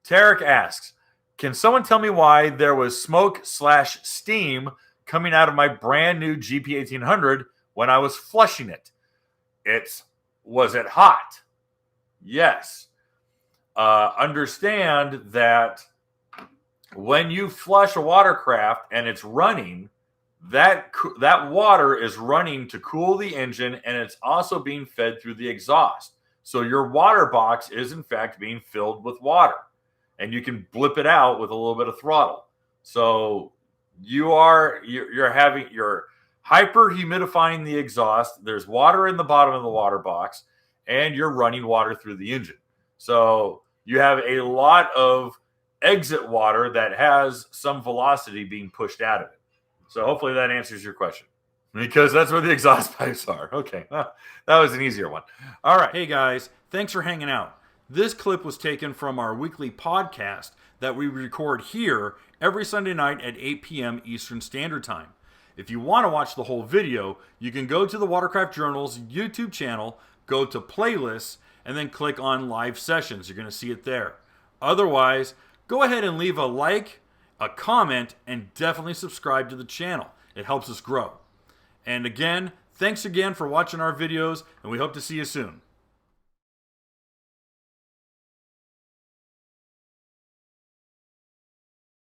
Tarek asks, can someone tell me why there was smoke/steam coming out of my brand new GP 1800 when I was flushing it? Was it hot? Yes. Understand that when you flush a watercraft and it's running, that water is running to cool the engine, and it's also being fed through the exhaust. So your water box is in fact being filled with water, and you can blip it out with a little bit of throttle. So you're hyper humidifying the exhaust. There's water in the bottom of the water box, and you're running water through the engine. So you have a lot of exit water that has some velocity being pushed out of it. So hopefully that answers your question, because that's where the exhaust pipes are. Okay, that was an easier one. All right. Hey guys, thanks for hanging out. This clip was taken from our weekly podcast that we record here every Sunday night at 8 p.m. Eastern Standard Time. If you want to watch the whole video, you can go to the Watercraft Journal's YouTube channel, go to playlists, and then click on live sessions. You're going to see it there. Otherwise, go ahead and leave a like, a comment, and definitely subscribe to the channel. It helps us grow. And again, thanks again for watching our videos, and we hope to see you soon.